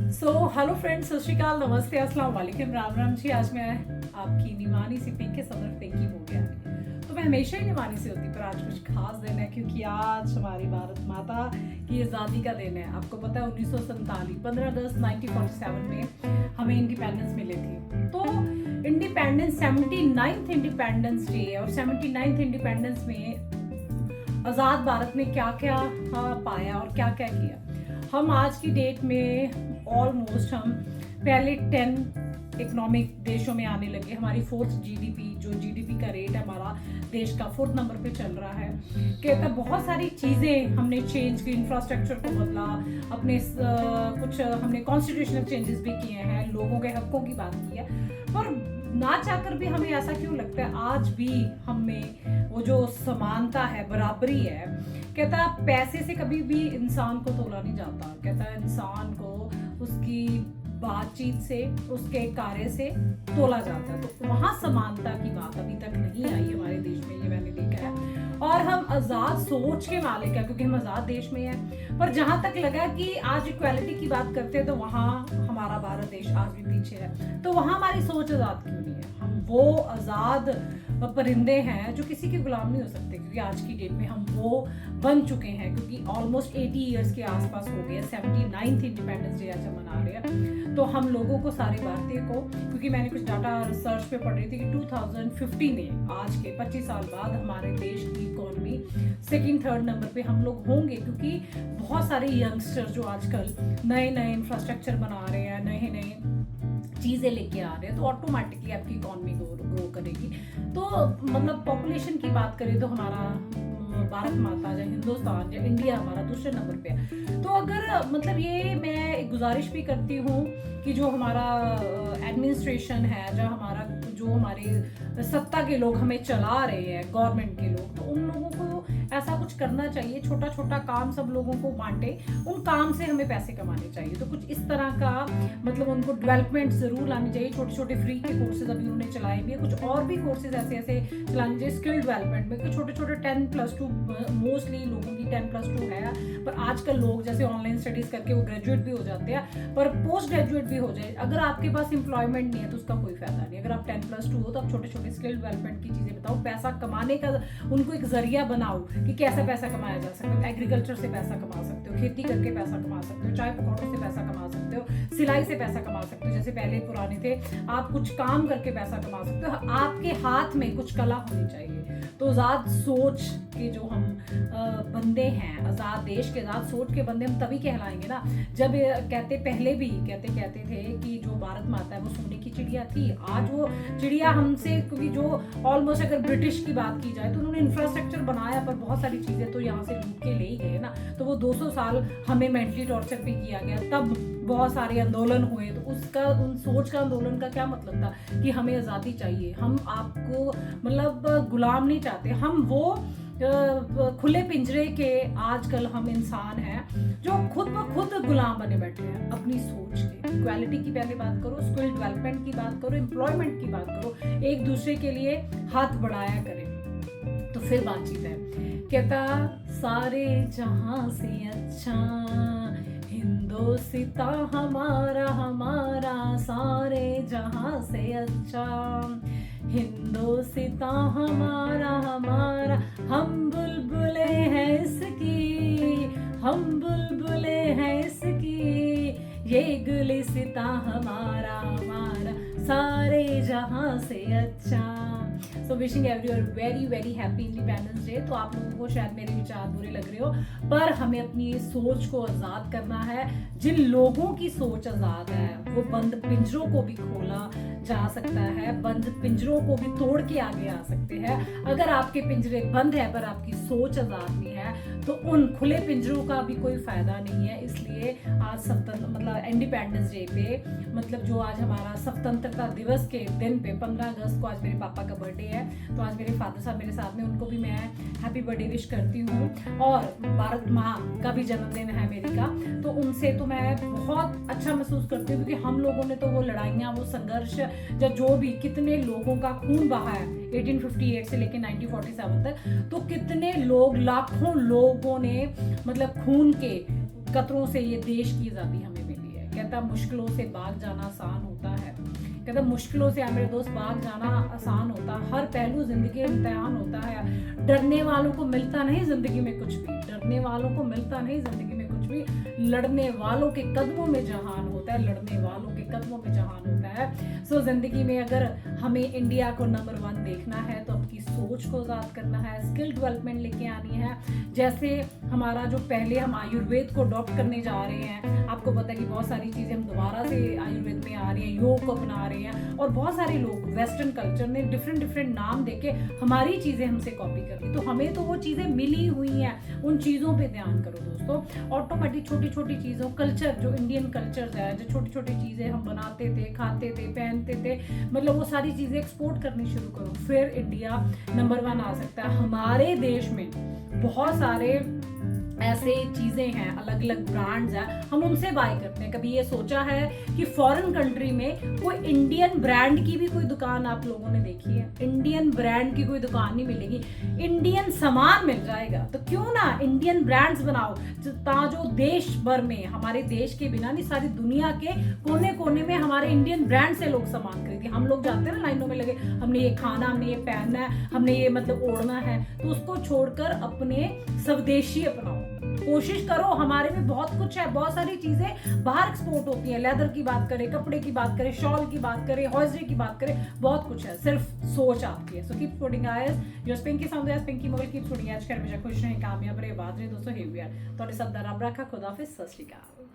Hello friends, सत श्रीकाल, नमस्ते, अस्सलाम वालेकुम, राम राम जी। आज मैं आपकी निमानी सी पिंक के सदर पिंकी हो गया है। तो मैं हमेशा ही निमानी से होती, पर आज कुछ खास दिन है क्योंकि आज हमारी भारत माता की आज़ादी का दिन है। आपको पता है 1947 15 अगस्त 1947 में हमें इंडिपेंडेंस मिली थी। तो इंडिपेंडेंस 79th इंडिपेंडेंस डे और 79th इंडिपेंडेंस में आज़ाद भारत में क्या क्या पाया और क्या क्या किया। हम आज की डेट में ऑलमोस्ट हम पहले 10 इकोनॉमिक देशों में आने लगे। हमारी 4th जीडीपी, जो जीडीपी का रेट है हमारा देश का 4th नंबर पे चल रहा है। कहता बहुत सारी चीज़ें हमने चेंज की, इंफ्रास्ट्रक्चर को बदला, अपने कुछ हमने कॉन्स्टिट्यूशनल चेंजेस भी किए हैं, लोगों के हकों की बात की है। पर ना चाहकर भी हमें ऐसा क्यों लगता है आज भी हमें वो जो समानता है, बराबरी है। कहता पैसे से कभी भी इंसान को तोला नहीं जाता। कहता इंसान को उसकी बातचीत से, उसके कार्य से तोला जाता है। तो वहां समानता की बात अभी तक नहीं आई हमारे देश में, ये मैंने देखा है। और हम आजाद सोच के मालिक है क्योंकि हम आजाद देश में हैं। पर जहां तक लगा कि आज इक्वालिटी की बात करते हैं तो वहां हमारा भारत देश आज भी पीछे है। तो वहां हमारी सोच आजाद क्यों नहीं है? हम वो आजाद परिंदे हैं जो किसी के गुलाम नहीं हो सकते, क्योंकि आज की डेट में हम वो बन चुके हैं। क्योंकि ऑलमोस्ट 80 ईयर्स के आसपास हो गए, 79th इंडिपेंडेंस डे आज हम मना रहे हैं। तो हम लोगों को, सारे भारतीय को, क्योंकि मैंने कुछ डाटा रिसर्च पे पढ़ रही थी कि 2050 में, आज के 25 साल बाद, हमारे देश की इकोनॉमी 2nd 3rd नंबर पे हम लोग होंगे। क्योंकि बहुत सारे यंगस्टर जो आजकल नए नए इंफ्रास्ट्रक्चर बना रहे हैं, नए नए चीज़ें लेके आ रहे हैं, तो ऑटोमेटिकली आपकी इकोनॉमी ग्रो करेगी। तो मतलब पॉपुलेशन की बात करें तो हमारा भारत माता या हिंदुस्तान या इंडिया हमारा दूसरे नंबर पे है। तो अगर मतलब ये मैं गुजारिश भी करती हूँ कि जो हमारा एडमिनिस्ट्रेशन है, जो हमारे सत्ता के लोग हमें चला रहे हैं, गवर्नमेंट के लोग, तो उन लोगों को ऐसा कुछ करना चाहिए, छोटा छोटा काम सब लोगों को बांटे, उन काम से हमें पैसे कमाने चाहिए। तो कुछ इस तरह का मतलब उनको डेवलपमेंट जरूर लानी चाहिए। छोटे छोटे फ्री के कोर्सेज अभी उन्होंने चलाए भी है, कुछ और भी कोर्सेज ऐसे ऐसे चलाने चाहिए स्किल डेवलपमेंट में। छोटे छोटे 10+2 मोस्टली लोगों की 10+2 है, पर आजकल लोग जैसे ऑनलाइन स्टडीज करके वो ग्रेजुएट भी हो जाते हैं, पर पोस्ट ग्रेजुएट भी हो जाए। अगर आपके पास एम्प्लॉयमेंट नहीं है तो उसका कोई फायदा नहीं। अगर आप 10+2 हो तो आप छोटे छोटे स्किल डेवलपमेंट की चीजें बताओ, पैसा कमाने का उनको एक जरिया बनाओ कि कैसे पैसा कमाया जा सकता है। एग्रीकल्चर से पैसा कमा सकते हो, खेती करके पैसा कमा सकते हो, चाय पकौड़ों से पैसा कमा सकते हो, सिलाई से पैसा कमा सकते हो, जैसे पहले पुराने थे, आप कुछ काम करके पैसा कमा सकते हो। आपके हाथ में कुछ कला होनी चाहिए। तो आजाद सोच के जो हम बंदे हैं, आजाद देश के आजाद सोच के बंदे हम तभी कहलाएंगे ना, जब पहले भी कहते थे कि जो भारत माता है वो सोने की चिड़िया थी। आज वो चिड़िया हमसे, क्योंकि जो ऑलमोस्ट अगर ब्रिटिश की बात की जाए तो उन्होंने इंफ्रास्ट्रक्चर बनाया, पर बहुत सारी चीजें तो यहाँ से लूट के ले ही गए ना। तो वो 200 साल हमें मेंटली टॉर्चर भी किया गया, तब बहुत सारे आंदोलन हुए। तो उसका, उन सोच का आंदोलन का क्या मतलब था कि हमें आज़ादी चाहिए। हम आपको मतलब गुलाम नहीं चाहते, हम वो खुले पिंजरे के आजकल हम इंसान हैं जो खुद ब खुद गुलाम बने बैठे हैं अपनी सोच के। इक्वालिटी की पहले बात करो, स्किल डेवलपमेंट की बात करो, एम्प्लॉयमेंट की बात करो, एक दूसरे के लिए हाथ बढ़ाया करें तो फिर बातचीत है। कहता सारे जहां से अच्छा हिंदोसिता हमारा हमारा, सारे जहां से अच्छा हिंदोसिता हमारा हमारा, हम बुलबुले हैं इसकी, हम बुलबुले हैं इसकी, ये गुलिस्ता हमारा हमारा, सारे जहां से अच्छा। So wishing everyone very very happy independence day. तो आप लोगों को शायद मेरे विचार बुरे लग रहे हो, पर हमें अपनी सोच को आज़ाद करना है। जिन लोगों की सोच आज़ाद है वो बंद पिंजरों को भी खोला जा सकता है, बंद पिंजरों को भी तोड़ के आगे आ सकते हैं। अगर आपके पिंजरे बंद है पर आपकी सोच आज़ाद नहीं है तो उन खुले पिंजरों का भी कोई फायदा नहीं है। इसलिए आज मतलब इंडिपेंडेंस डे पे, मतलब जो आज हमारा स्वतंत्रता दिवस के दिन पे 15 अगस्त को आज मेरे पापा का बर्थडे है, तो आज मेरे फादर साहब मेरे साथ में, उनको भी मैं हैप्पी बर्थडे विश करती हूँ। और भारत माँ का भी जन्मदिन है मेरी का, तो उनसे तो मैं बहुत अच्छा महसूस करती हूँ क्योंकि हम लोगों ने तो वो लड़ाइयाँ, वो संघर्ष, या जो भी कितने लोगों का खून बहा है 1858 से लेकर 1947 तक, तो कितने लोग, लाखों लोगों ने मतलब खून के कतरों से ये देश की आज़ादी हमें मिली है। कहता मुश्किलों से भाग जाना आसान होता है, कहता मुश्किलों से मेरे दोस्त भाग जाना आसान होता, हर पहलू जिंदगी में इम्तिहान होता है। डरने वालों को मिलता नहीं जिंदगी में कुछ भी, डरने वालों को मिलता नहीं जिंदगी में कुछ भी, लड़ने वालों के कदमों में जहान होता है, लड़ने वालों के कदमों में जहान होता है। सो जिंदगी में अगर हमें इंडिया को नंबर 1 देखना है तो अपनी सोच को आजाद करना है, स्किल डेवलपमेंट लेके आनी है। जैसे हमारा जो पहले हम आयुर्वेद को अडॉप्ट करने जा रहे हैं, आपको पता है कि बहुत सारी चीजें हम दोबारा से आयुर्वेद में आ रही हैं, योग को अपना रहे हैं, और बहुत सारे लोग वेस्टर्न कल्चर ने डिफरेंट नाम देके हमारी चीजें हमसे कॉपी कर दी। तो हमें तो वो चीजें मिली हुई हैं, उन चीजों पे ध्यान करो दोस्तों। ऑटोमेटिक छोटी छोटी चीजों, कल्चर जो इंडियन कल्चर है, जो छोटी छोटी चीजें हम बनाते थे, खाते थे, पहनते थे, मतलब वो सारी चीजें एक्सपोर्ट करनी शुरू करो, फिर इंडिया नंबर 1 आ सकता है। हमारे देश में बहुत सारे ऐसे चीजें हैं, अलग अलग ब्रांड्स हैं, हम उनसे बाय करते हैं। कभी ये सोचा है कि फॉरेन कंट्री में कोई इंडियन ब्रांड की भी कोई दुकान आप लोगों ने देखी है? इंडियन ब्रांड की कोई दुकान नहीं मिलेगी, इंडियन सामान मिल जाएगा। तो क्यों ना इंडियन ब्रांड्स बनाओ, जो देश भर में, हमारे देश के बिना नहीं, सारी दुनिया के कोने कोने में हमारे इंडियन ब्रांड से लोग सामान खरीदे। हम लोग जाते हैं ना लाइनों में लगे, हमने ये खाना, हमने ये पहनना है, हमने ये मतलब ओढ़ना है, तो उसको छोड़कर अपने स्वदेशी अपनाओ, कोशिश करो। हमारे में बहुत कुछ है, बहुत सारी चीजें बाहर एक्सपोर्ट होती हैं, लेदर की बात करें, कपड़े की बात करें, शॉल की बात करें, हॉजरी की बात करें, बहुत कुछ है, सिर्फ सोच आपकी है। So keep supporting us, your Pinky sound as Pinky mobile, keep supporting आज कर हमेशा खुश रहें, कामयाब रहे, बात रहे दोस्तों। हे वी आर तो सब दा रब रखा, खुदा हाफिज़, सत श्री अकाल।